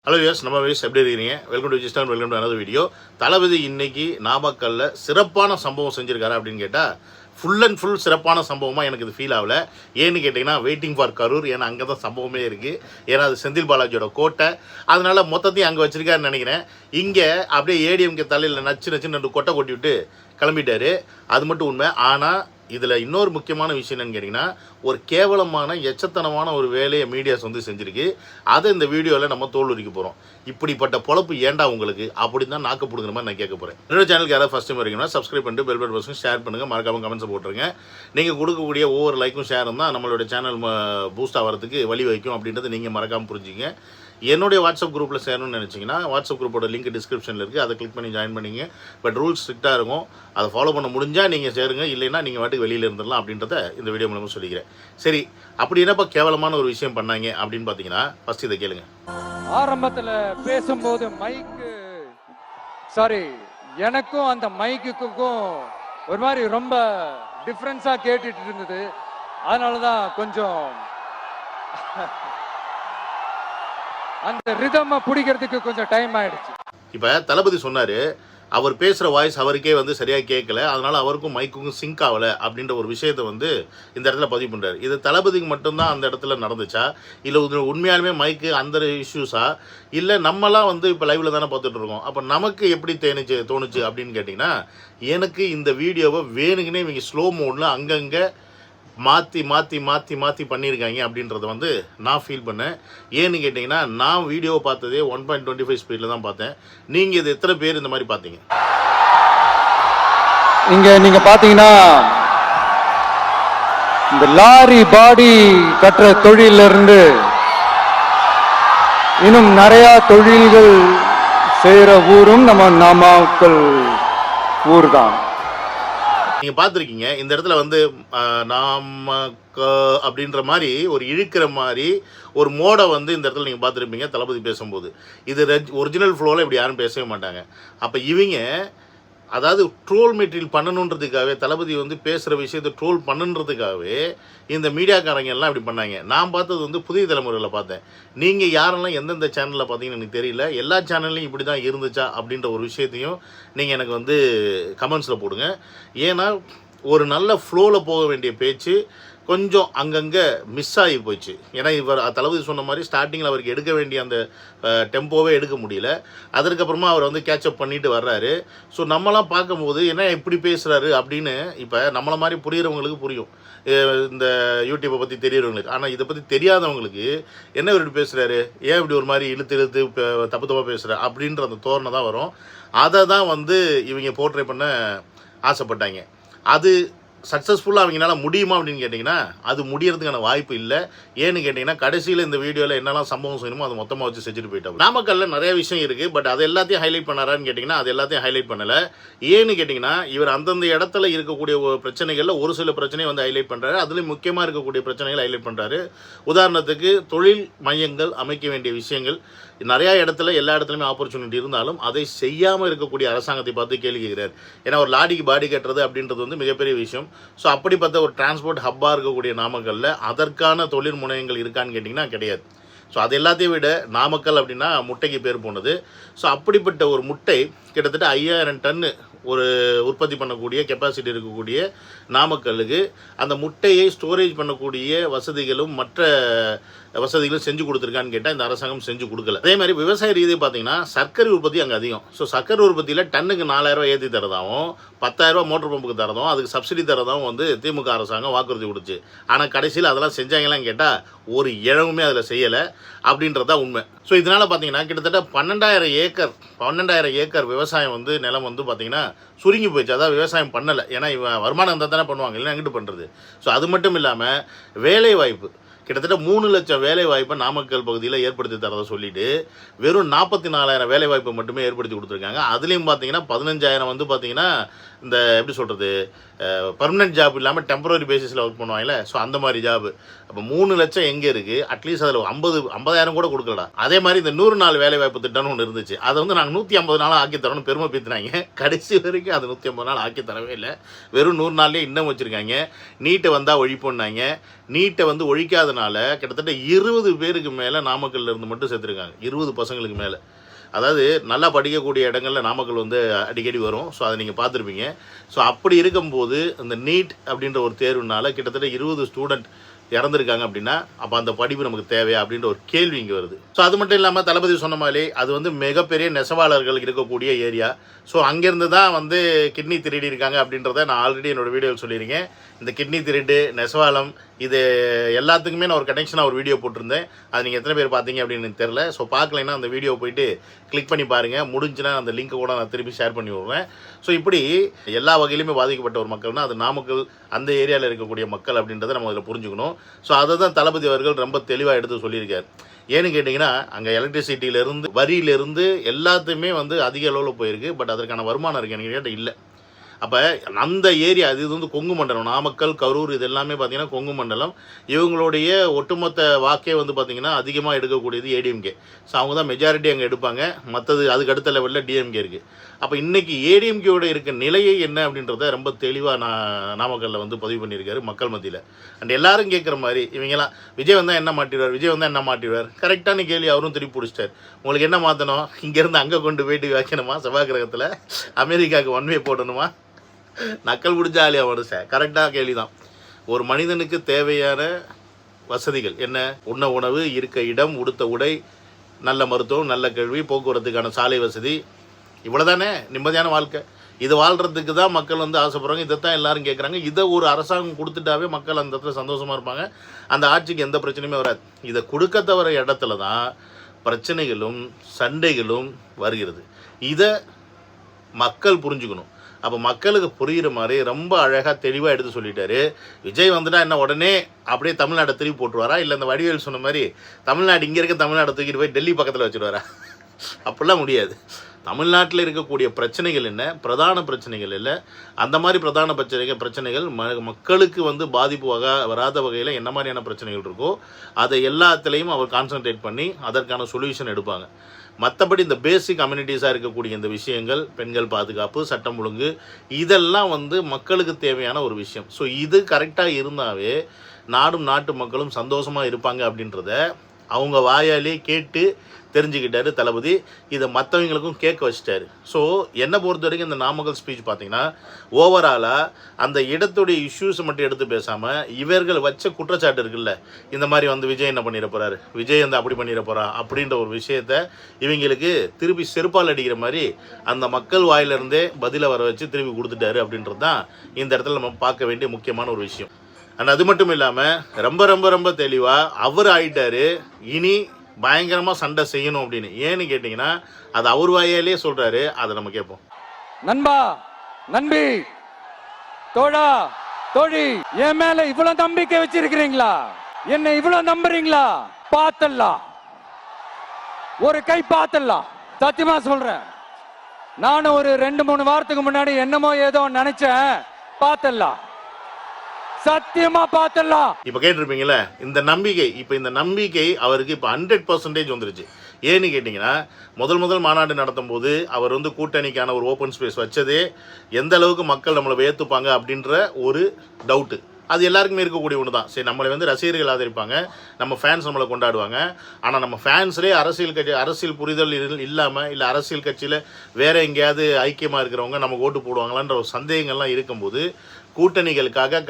Hello viewers, நம்ம viewers எப்படி இருக்கீங்க? வெல்கம் டு விஜிஸ்டான், வெல்கம் டு அனதர் வீடியோ. தளபதி இன்னைக்கு நாமக்கல்ல சிறப்பான சம்பவம் செஞ்சிருக்காரு அப்படின்னு கேட்டால் ஃபுல் அண்ட் ஃபுல் சிறப்பான சம்பவமாக எனக்கு இது ஃபீல் ஆகலை. ஏன்னு கேட்டிங்கன்னா வெயிட்டிங் ஃபார் கரூர், ஏன்னா அங்கே தான் சம்பவமே இருக்குது. ஏன்னா அது செந்தில் பாலாஜியோட கோட்டை, அதனால மொத்தத்தையும் அங்கே வச்சிருக்காருன்னு நினைக்கிறேன். இங்கே அப்படியே ஏடிஎம்கே தலையில் நச்சு நச்சுன்னு 2 கொட்டை கொட்டி விட்டு கிளம்பிட்டாரு. அது மட்டும் உண்மை. ஆனால் இதில் இன்னொரு முக்கியமான விஷயம் என்னன்னு கேட்டிங்கன்னா, ஒரு கேவலமான எச்சத்தனமான ஒரு வேலையை மீடியாஸ் வந்து செஞ்சுருக்கு. அதை இந்த வீடியோவில் நம்ம தோல் உரிக்க போகிறோம். இப்படிப்பட்ட பொழப்பு ஏண்டா உங்களுக்கு அப்படின்னு தான் நாக்கு பிடுங்குற மாதிரி நான் கேட்க போகிறேன். என்னோட சேனலுக்கு யாராவது ஃபஸ்ட் டைம் வரீங்கன்னா சப்ஸ்கிரைப் பண்ணிட்டு பெல் பட்டன் பிரஸ் ஷேர் பண்ணுங்கள், மறக்காமல் கமெண்ட்ஸை போட்டுருங்க. நீங்கள் கொடுக்கக்கூடிய ஒவ்வொரு லைக்கும் ஷேரும் தான் நம்மளோட சேனல் பூஸ்ட் ஆகிறதுக்கு வழி வைக்கும் அப்படின்றத நீங்கள் மறக்காமல் புரிஞ்சுங்க. என்னுடைய வாட்ஸ்அப் குரூப்பில் சேரணும்னு நினச்சிங்கன்னா வாட்ஸ்அப் குரூப்போட லிங்க் டிஸ்கிரிப்ஷனில் இருக்குது, அதை கிளிக் பண்ணி ஜாயின் பண்ணிங்க. பட் ரூல்ஸ் ஸ்ட்ரிக்டாக இருக்கும், அதை ஃபாலோ பண்ண முடிஞ்சால் நீங்கள் சேருங்க, இல்லைன்னா நீங்கள் வாட்டுக்கு வெளியில் இருந்துடலாம் அப்படின்றத இந்த வீடியோ மூலமாக சொல்லிக்கிறேன். சரி, அப்படி என்னப்பா கேவலமான ஒரு விஷயம் பண்ணாங்க அப்படின்னு பார்த்தீங்கன்னா, ஃபஸ்ட் இதை கேளுங்க. ஆரம்பத்தில் பேசும்போது எனக்கும் அந்த மைக்குக்கும் ஒரு மாதிரி ரொம்ப டிஃப்ரென்ஸாக கேட்டுட்டு இருந்தது. அதனால தான் கொஞ்சம் அந்த ரிதமை பிடிக்கிறதுக்கு கொஞ்சம் டைம் ஆயிடுச்சு. இப்போ தளபதி சொன்னார், அவர் பேசுகிற வாய்ஸ் அவருக்கே வந்து சரியாக கேட்கல, அதனால் அவருக்கும் மைக்குக்கும் சிங்க் ஆகலை அப்படின்ற ஒரு விஷயத்தை வந்து இந்த இடத்துல பதிவு பண்ணுறாரு. இது தளபதிக்கு மட்டும்தான் அந்த இடத்துல நடந்துச்சா, இல்லை உண்மையாலுமே மைக்கு அந்த இஷ்யூஸா, இல்லை நம்மலாம் வந்து இப்போ லைவில் தானே பார்த்துட்டு இருக்கோம், அப்போ நமக்கு எப்படி தோணுச்சு அப்படின்னு கேட்டிங்கன்னா, எனக்கு இந்த வீடியோவை வேணுங்கன்னே இவங்க ஸ்லோ மோடில் அங்கங்கே மாற்றி மாற்றி மாற்றி மாற்றி பண்ணியிருக்காங்க அப்படின்றத வந்து நான் ஃபீல் பண்ணேன். ஏன்னு கேட்டிங்கன்னா, நான் வீடியோவை பார்த்ததே 1.25 ஸ்பீடில் தான் பார்த்தேன். நீங்கள் இது எத்தனை பேர் இந்த மாதிரி பார்த்தீங்க? இங்கே நீங்கள் பார்த்தீங்கன்னா இந்த லாரி பாடி கட்டுற தொழிலிருந்து இன்னும் நிறையா தொழில்கள் செய்கிற ஊரும் நம்ம நாமக்கல் ஊர் தான். நீங்கள் பார்த்துருக்கீங்க, இந்த இடத்துல வந்து அப்படின்ற மாதிரி ஒரு இழுக்கிற மாதிரி ஒரு மோடை வந்து இந்த இடத்துல நீங்கள் பார்த்துருப்பீங்க தளபதி பேசும்போது. இது ஒரிஜினல் ஃப்ளோவில் இப்படி யாரும் பேசவே மாட்டாங்க. அப்போ இவங்க அதாவது ட்ரோல் மெட்டீரியல் பண்ணணுன்றதுக்காகவே, தளபதி வந்து பேசுகிற விஷயத்தை ட்ரோல் பண்ணுன்றதுக்காகவே இந்த மீடியாக்காரங்க எல்லாம் இப்படி பண்ணாங்க. நான் பார்த்தது வந்து புதிய தலைமுறையில் பார்த்தேன். நீங்கள் யாரெல்லாம் எந்தெந்த சேனலில் பார்த்தீங்கன்னு எனக்கு தெரியல. எல்லா சேனல்லையும் இப்படி தான் இருந்துச்சா அப்படின்ற ஒரு விஷயத்தையும் நீங்கள் எனக்கு வந்து கமெண்ட்ஸில் போடுங்க. ஏன்னா ஒரு நல்ல ஃப்ளோவில் போக வேண்டிய பேச்சு கொஞ்சம் அங்கங்கே மிஸ் ஆகி போயிடுச்சு. ஏன்னா இவர் தளபதி சொன்ன மாதிரி ஸ்டார்டிங்கில் அவருக்கு எடுக்க வேண்டிய அந்த டெம்போவே எடுக்க முடியல. அதற்கப்புறமா அவர் வந்து கேட்சப் பண்ணிட்டு வர்றாரு. ஸோ நம்மளாம் பார்க்கும்போது என்ன இப்படி பேசுகிறாரு அப்படின்னு இப்போ நம்மளை மாதிரி புரிகிறவங்களுக்கு புரியும், இந்த யூடியூப்பை பற்றி தெரியுறவங்களுக்கு. ஆனால் இதை பற்றி தெரியாதவங்களுக்கு என்ன இவர் இப்படி பேசுகிறாரு, ஏன் இப்படி ஒரு மாதிரி இழுத்து தப்பு தப்பாக பேசுகிறார் அப்படின்ற அந்த தோரணை தான் வரும். அதை தான் வந்து இவங்க போர்ட்ரே பண்ண ஆசைப்பட்டாங்க. அது சக்ஸஸ்ஃபுல்லாக அவங்களால முடியுமா அப்படின்னு கேட்டிங்கன்னா, அது முடியறதுக்கான வாய்ப்பு இல்லை. ஏன்னு கேட்டிங்கன்னா, கடைசியில் இந்த வீடியோவில் என்னெல்லாம் சம்பவம் செய்யணுமோ அதை மொத்தமாக வச்சு செஞ்சுட்டு போயிட்டோம். நாமக்கல்ல நிறைய விஷயம் இருக்குது, பட் அது எல்லாத்தையும் ஹைலைட் பண்ணாரான்னு கேட்டிங்கன்னா அது எல்லாத்தையும் ஹைலைட் பண்ணலை. ஏன்னு கேட்டிங்கன்னா, இவர் அந்தந்த இடத்துல இருக்கக்கூடிய பிரச்சனைகளில் ஒரு சில பிரச்சனையை வந்து ஹைலைட் பண்ணுறாரு. அதுலேயும் முக்கியமாக இருக்கக்கூடிய பிரச்சனைகளை ஹைலைட் பண்ணுறாரு. உதாரணத்துக்கு தொழில் மையங்கள் அமைக்க வேண்டிய விஷயங்கள் நிறையா இடத்துல எல்லா இடத்துலையுமே ஆப்பர்ச்சுனிட்டி இருந்தாலும் அதை செய்யாமல் இருக்கக்கூடிய அரசாங்கத்தை பார்த்து கேள்வி கேட்கிறார். ஏன்னா ஒரு லாடிக்கு பாடி கட்டுறது அப்படின்றது வந்து மிகப்பெரிய விஷயம். ஸோ அப்படிப்பட்ட ஒரு டிரான்ஸ்போர்ட் ஹப்பாக இருக்கக்கூடிய நாமக்கல்ல அதற்கான தொழில் முனையங்கள் இருக்கான்னு கேட்டிங்கன்னா கிடையாது. ஸோ அது எல்லாத்தையும் விட நாமக்கல் அப்படின்னா முட்டைக்கு பேர் போனது. ஸோ அப்படிப்பட்ட ஒரு முட்டை கிட்டத்தட்ட 5000 டன்னு ஒரு உற்பத்தி பண்ணக்கூடிய கெப்பாசிட்டி இருக்கக்கூடிய நாமக்கல்லுக்கு அந்த முட்டையை ஸ்டோரேஜ் பண்ணக்கூடிய வசதிகளும் மற்ற வசதிகளும் செஞ்சு கொடுத்துருக்கான்னு கேட்டால் இந்த அரசாங்கம் செஞ்சு கொடுக்கல. அதே மாதிரி விவசாய ரீதியை பார்த்தீங்கன்னா சர்க்கரை உற்பத்தி அங்கே அதிகம். ஸோ சர்க்கரை உற்பத்தியில் டன்னுக்கு 4000 ஏற்றி தரதாகவும் 10,000 மோட்டர் பம்புக்கு தரதும் அதுக்கு சப்சிடி தரதும் வந்து திமுக அரசாங்கம் வாக்குறுதி கொடுத்து, ஆனால் கடைசியில் அதெல்லாம் செஞ்சாங்களான்னு கேட்டால் ஒரு இழவுமே அதில் செய்யலை அப்படின்றதான் உண்மை. ஸோ இதனால் பார்த்தீங்கன்னா கிட்டத்தட்ட 12,000 ஏக்கர் விவசாயம் வந்து நிலம் வந்து பார்த்தீங்கன்னா சுருங்கி போயிடுச்சு. அதாவது விவசாயம் பண்ணலை. ஏன்னா இவன் வருமானம் இருந்தால் தானே பண்ணுவாங்க, இல்லைன்னா எங்கிட்டு பண்ணுறது. ஸோ அது மட்டும் இல்லாமல் வேலை வாய்ப்பு கிட்டத்தட்ட 3 லட்சம் வேலை வாய்ப்பை நாமக்கல் பகுதியில் ஏற்படுத்தி தரதை சொல்லிட்டு வெறும் 44,000 வேலை வாய்ப்பை மட்டுமே ஏற்படுத்தி கொடுத்துருக்காங்க. அதுலேயும் பார்த்தீங்கன்னா 15,000 வந்து பார்த்தீங்கன்னா இந்த எப்படி சொல்கிறது பர்மனெண்ட் ஜாப் இல்லாமல் டெம்பரரி பேசிஸில் ஒர்க் பண்ணுவாங்கல்ல, ஸோ அந்த மாதிரி ஜாபு. அப்போ 3 லட்சம் எங்கே இருக்குது? அட்லீஸ்ட் அதில் 50,000 கூட கொடுக்கலடா. அதே மாதிரி இந்த 100 நாள் வேலைவாய்ப்பு திட்டம்னு ஒன்று இருந்துச்சு. அதை வந்து நாங்கள் 150 நாளாக ஆக்கி தரோன்னு பெருமை பேத்துனாங்க. கடைசி வரைக்கும் அது 150 நாள் ஆக்கி தரவே இல்லை. வெறும் 100 நாள்லேயே இன்னும் வச்சுருக்காங்க. நீட்டை வந்தால் ஒழிப்போன்னாங்க. நீட்டை வந்து ஒழிக்காதனால கிட்டத்தட்ட 20 பேருக்கு மேலே நாமக்கல்ல இருந்து மட்டும் சேர்த்துருக்காங்க. 20 பசங்களுக்கு மேலே. அதாவது நல்லா படிக்கக்கூடிய இடங்களில் நாமக்கல் வந்து அடிக்கடி வரும். ஸோ அதை நீங்கள் பார்த்துருப்பீங்க. ஸோ அப்படி இருக்கும்போது இந்த நீட் அப்படின்ற ஒரு தேர்வுனால கிட்டத்தட்ட 20 ஸ்டூடெண்ட் இறந்துருக்காங்க அப்படின்னா, அப்போ அந்த படிப்பு நமக்கு தேவையா அப்படின்ற ஒரு கேள்வி இங்கே வருது. ஸோ அது மட்டும் இல்லாமல் தளபதி சொன்ன மாதிரி அது வந்து மிகப்பெரிய நெசவாளர்கள் இருக்கக்கூடிய ஏரியா. ஸோ அங்கேருந்து தான் வந்து கிட்னி திருடி இருக்காங்க அப்படின்றத நான் ஆல்ரெடி என்னோடய வீடியோவில் சொல்லியிருக்கேன். இந்த கிட்னி திருட்டு, நெசவாளம், இது எல்லாத்துக்குமே நான் ஒரு கனெக்ஷனாக ஒரு வீடியோ போட்டிருந்தேன். அது நீங்கள் எத்தனை பேர் பார்த்தீங்க அப்படின்னு எனக்கு தெரில. ஸோ பார்க்கலைன்னா அந்த வீடியோ போயிட்டு கிளிக் பண்ணி பாருங்கள். முடிஞ்சுன்னா அந்த லிங்க்கை கூட நான் திருப்பி ஷேர் பண்ணி விட்றேன். ஸோ இப்படி எல்லா வகையிலுமே பாதிக்கப்பட்ட ஒரு மக்கள்னால் அது நாமக்கல் அந்த ஏரியாவில் இருக்கக்கூடிய மக்கள் அப்படின்றத நம்ம அதில் புரிஞ்சுக்கணும். ஸோ அதை தான் தளபதி அவர்கள் ரொம்ப தெளிவாக எடுத்து சொல்லியிருக்கார். ஏன்னு கேட்டிங்கன்னா, அங்கே எலக்ட்ரிசிட்டியிலேருந்து வரியிலேருந்து எல்லாத்தையுமே வந்து அதிக அளவில் போயிருக்கு. பட் அதற்கான வருமானம் இருக்குது எனக்கு கேட்டால் இல்லை. அப்போ அந்த ஏரியா இது வந்து கொங்கு மண்டலம், நாமக்கல், கரூர், இது எல்லாமே பார்த்திங்கன்னா கொங்கு மண்டலம். இவங்களுடைய ஒட்டுமொத்த வாக்கே வந்து பார்த்திங்கன்னா அதிகமாக எடுக்கக்கூடியது ஏடிஎம்கே. ஸோ அவங்க தான் மெஜாரிட்டி அங்கே எடுப்பாங்க. மற்றது அதுக்கு அடுத்த லெவலில் டிஎம்கே இருக்குது. அப்போ இன்றைக்கி ஏடிஎம்கேயோட இருக்க நிலையை என்ன அப்படின்றத ரொம்ப தெளிவாக நாமக்கல்லில் வந்து பதிவு பண்ணியிருக்காரு மக்கள் மத்தியில். அண்ட் எல்லாரும் கேட்குற மாதிரி இவங்கெல்லாம் விஜய் வந்தால் என்ன மாட்டிடுவார், விஜய் வந்தால் என்ன மாட்டிடுவார், கரெக்டான கேள்வி அவரும் திருப்பி பிடிச்சிட்டார். உங்களுக்கு என்ன மாற்றணும்? இங்கேருந்து அங்கே கொண்டு போயிட்டு வைக்கணுமா? செவ்வாய் கிரகத்தில் அமெரிக்காவுக்கு ஒன்வே போடணுமா? நக்கல் பிடிச்ச ஆலியா மனுஷன். கரெக்டாக கேள்வி தான். ஒரு மனிதனுக்கு தேவையான வசதிகள் என்ன? உண்ண உணவு, இருக்க இடம், உடுத்த உடை, நல்ல மருத்துவம், நல்ல கல்வி, போக்குவரத்துக்கான சாலை வசதி, இவ்வளோதானே நிம்மதியான வாழ்க்கை. இது வாழ்கிறதுக்கு தான் மக்கள் வந்து ஆசைப்படுறாங்க. இதைத்தான் எல்லாரும் கேட்குறாங்க. இதை ஒரு அரசாங்கம் கொடுத்துட்டாவே மக்கள் அந்த இடத்துல சந்தோஷமாக இருப்பாங்க. அந்த ஆட்சிக்கு எந்த பிரச்சனையுமே வராது. இதை கொடுக்க தவிர இடத்துல தான் பிரச்சனைகளும் சண்டைகளும் வருகிறது. இதை மக்கள் புரிஞ்சுக்கணும். அப்போ மக்களுக்கு புரிகிற மாதிரி ரொம்ப அழகாக தெளிவாக எடுத்து சொல்லிட்டாரு. விஜய் வந்துட்டா என்ன உடனே அப்படியே தமிழ்நாட்டை திருப்பி போட்டுருவாரா? இல்லை இந்த வடிவேல் சொன்ன மாதிரி தமிழ்நாடு இங்கே இருக்க தமிழ்நாட்டை தூக்கிட்டு போய் டெல்லி பக்கத்தில் வச்சுருவாரா? அப்படிலாம் முடியாது. தமிழ்நாட்டில் இருக்கக்கூடிய பிரச்சனைகள் என்ன, பிரதான பிரச்சனைகள் இல்லை, அந்த மாதிரி பிரதான பிரச்சனைகள் மக்களுக்கு வந்து பாதிப்பு வராத வகையில் என்ன மாதிரியான பிரச்சனைகள் இருக்கோ அதை எல்லாத்துலேயும் அவர் கான்சன்ட்ரேட் பண்ணி அதற்கான சொல்யூஷன் எடுப்பாங்க. மற்றபடி இந்த பேசிக் கம்யூனிட்டிஸாக இருக்கக்கூடிய இந்த விஷயங்கள், பெண்கள் பாதுகாப்பு, சட்டம் ஒழுங்கு, இதெல்லாம் வந்து மக்களுக்கு தேவையான ஒரு விஷயம். ஸோ இது கரெக்டாக இருந்தாவே நாடும் நாட்டு மக்களும் சந்தோஷமாக இருப்பாங்க அப்படின்றத அவங்க வாயாலே கேட்டு தெரிஞ்சுக்கிட்டாரு தளபதி. இதை மற்றவங்களுக்கும் கேட்க வச்சிட்டாரு. ஸோ என்னை பொறுத்த வரைக்கும் இந்த நாமக்கல் ஸ்பீச் பார்த்தீங்கன்னா ஓவராலாக அந்த இடத்துடைய இஷ்யூஸை மட்டும் எடுத்து பேசாமல் இவர்கள் வச்ச குற்றச்சாட்டு இருக்குல்ல, இந்த மாதிரி வந்து விஜய் என்ன பண்ணிட போகிறாரு, விஜய் வந்து அப்படி பண்ணிட போகிறா அப்படின்ற ஒரு விஷயத்த இவங்களுக்கு திருப்பி செருப்பால் அடிக்கிற மாதிரி அந்த மக்கள் வாயிலிருந்தே பதிலை வர வச்சு திருப்பி கொடுத்துட்டாரு அப்படின்றது தான் இந்த இடத்துல நம்ம பார்க்க வேண்டிய முக்கியமான ஒரு விஷயம். அண்ட் அது மட்டும் இல்லாமல் ரொம்ப ரொம்ப ரொம்ப தெளிவாக அவர் ஆகிட்டார் இனி பயங்கரமாக சண்டை செய்யணும் அப்படின்னு. ஏன்னு கேட்டிங்கன்னா அது அவர் வாயாலே சொல்கிறாரு. அதை நம்ம கேட்போம். நண்பா, நண்பி, தோழா, தோழி, என் மேல இவ்வளவு நம்பிக்கை வச்சிருக்கிறீங்களா? என்ன இவ்வளவு நம்புறீங்களா? பார்த்தலாம், ஒரு கை பார்த்தலாம். சத்தியமா சொல்றேன். நானும் ஒரு 2-3 வாரத்துக்கு முன்னாடி என்னமோ ஏதோ நினைச்சேன். பார்த்தலாம், சத்தியமா பார்த்தலாம். இப்ப கேட்டிருப்பீங்களா இந்த நம்பிக்கை. இப்ப இந்த நம்பிக்கை அவருக்கு இப்ப 100% வந்துருச்சு. ஏன்னு கேட்டிங்கன்னா முதல் மாநாடு நடத்தும் போது அவர் வந்து கூட்டணிக்கான ஒரு ஓப்பன் ஸ்பேஸ் வச்சதே எந்த அளவுக்கு மக்கள் நம்மளை வேத்துப்பாங்க அப்படின்ற ஒரு டவுட்டு. அது எல்லாருக்குமே இருக்கக்கூடிய ஒன்று தான். சரி, நம்மளை வந்து ரசிகர்கள் ஆதரிப்பாங்க, நம்ம ஃபேன்ஸ் நம்மளை கொண்டாடுவாங்க. ஆனால் நம்ம ஃபேன்ஸ்லேயே அரசியல் புரிதல் இல்லாமல், இல்லை அரசியல் கட்சியில் வேறு எங்கேயாவது ஐக்கியமாக இருக்கிறவங்க நமக்கு ஓட்டு போடுவாங்களான்ற ஒரு சந்தேகங்கள்லாம் இருக்கும்போது கூட்டணிகளுக்காக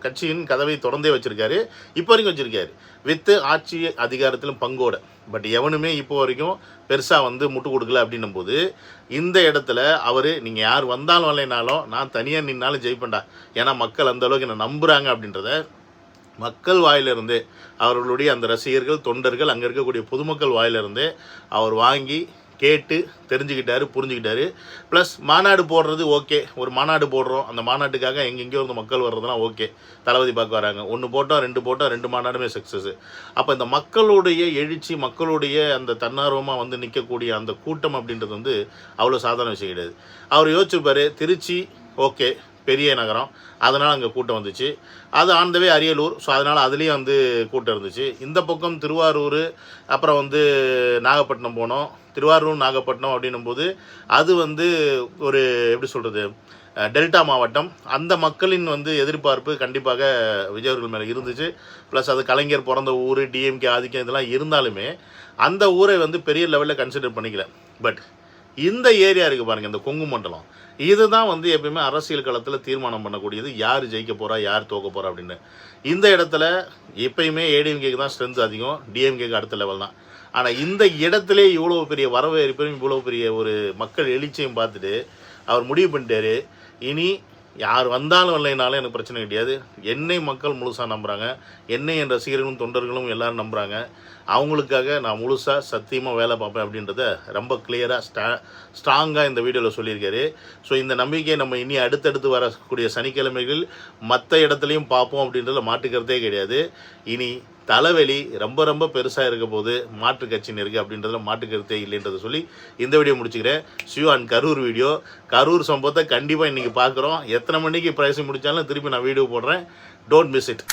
கட்சியின் கதவை திறந்தே வச்சுருக்காரு. இப்போ வரைக்கும் வச்சுருக்காரு, வித்து ஆட்சி அதிகாரத்திலும் பங்கோட. பட் எவனுமே இப்போ வரைக்கும் பெருசாக வந்து முட்டு கொடுக்கல. அப்படின்னும் போது இந்த இடத்துல அவர் நீங்கள் யார் வந்தாலும் வரலைனாலும் நான் தனியாக நின்னாலும் ஜெயிப்பேன்டா, ஏன்னா மக்கள் அந்தளவுக்கு என்னை நம்புகிறாங்க அப்படின்றத மக்கள் வாயிலிருந்தே, அவர்களுடைய அந்த ரசிகர்கள், தொண்டர்கள், அங்கே இருக்கக்கூடிய பொதுமக்கள் வாயிலிருந்தே அவர் வாங்கி கேட்டு தெரிஞ்சுக்கிட்டாரு, புரிஞ்சுக்கிட்டாரு. ப்ளஸ் மாநாடு போடுறது ஓகே, ஒரு மாநாடு போடுறோம், அந்த மாநாட்டுக்காக எங்கெங்கேயோ இருந்து மக்கள் வர்றதுலாம் ஓகே, தளபதி பார்க்க வராங்க, 1 போட்டோம் 2 போட்டோம், 2 மாநாடுமே சக்ஸஸ். அப்போ இந்த மக்களுடைய எழுச்சி, மக்களுடைய அந்த தன்னார்வமாக வந்து நிற்கக்கூடிய அந்த கூட்டம் அப்படின்றது வந்து அவ்வளோ சாதாரண விஷயம் கிடையாது. அவர் யோசிச்சுப்பார், திருச்சி ஓகே, பெரிய நகரம், அதனால் அங்கே கூட்டம் வந்துச்சு. அது ஆண்டவே அரியலூர், ஸோ அதனால் அதுலேயும் வந்து கூட்டம் இருந்துச்சு. இந்த பக்கம் திருவாரூர், அப்புறம் வந்து நாகப்பட்டினம் போனோம். திருவாரூர் நாகப்பட்டினம் அப்படின்னும்போது அது வந்து ஒரு எப்படி சொல்கிறது, டெல்டா மாவட்டம். அந்த மக்களின் வந்து எதிர்பார்ப்பு கண்டிப்பாக விஜய் அவர்கள் மேலே இருந்துச்சு. ப்ளஸ் அது கலைஞர் பிறந்த ஊர், டிஎம்கே ஆதிக்கம் இதெல்லாம் இருந்தாலுமே அந்த ஊரை வந்து பெரிய லெவலில் கன்சிடர் பண்ணிக்கல. பட் இந்த ஏரியா இருக்குது பாருங்கள், இந்த கொங்கு மண்டலம், இதுதான் வந்து எப்பயுமே அரசியல் களத்தில் தீர்மானம் பண்ணக்கூடியது, யார் ஜெயிக்க போகிறா யார் தோக்க போகிறா அப்படின்னு. இந்த இடத்துல எப்பயுமே ஏடிஎம்கேக்கு தான் ஸ்ட்ரென்த் அதிகம், டிஎம்கேக்கு அடுத்த லெவல் தான். ஆனால் இந்த இடத்துல இவ்வளோ பெரிய வரவேற்பையும் இவ்வளோ பெரிய ஒரு மக்கள் எழுச்சியும் பார்த்துட்டு அவர் முடிவு பண்ணிட்டாரு, இனி யார் வந்தாலும் இல்லைனாலும் எனக்கு பிரச்சனை கிடையாது, என்னை மக்கள் முழுசாக நம்புகிறாங்க, என்னை என் ரசிகர்களும் தொண்டர்களும் எல்லோரும் நம்புகிறாங்க, அவங்களுக்காக நான் முழுசாக சத்தியமாக வேலை பார்ப்பேன் அப்படின்றத ரொம்ப கிளியராக ஸ்ட்ராங்காக இந்த வீடியோவில் சொல்லியிருக்காரு. ஸோ இந்த நம்பிக்கையை நம்ம இனி அடுத்தடுத்து வரக்கூடிய சனிக்கிழமைகள் மற்ற இடத்துலையும் பார்ப்போம் அப்படின்றத மாற்றுக்கிறதே கிடையாது. இனி தலைவலி ரொம்ப ரொம்ப பெருசாக இருக்க போது மாற்று கட்சின்னு இருக்குது அப்படின்றதுல மாற்றுக்கருத்தே இல்லைன்றதை சொல்லி இந்த வீடியோ முடிச்சுக்கிறேன். சிவ அண்ட் கரூர் வீடியோ, கரூர் சம்பவத்தை கண்டிப்பாக இன்றைக்கி பார்க்குறோம். எத்தனை மணிக்கு ப்ரைஸ் முடித்தாலும் திருப்பி நான் வீடியோ போடுறேன். Don't miss it.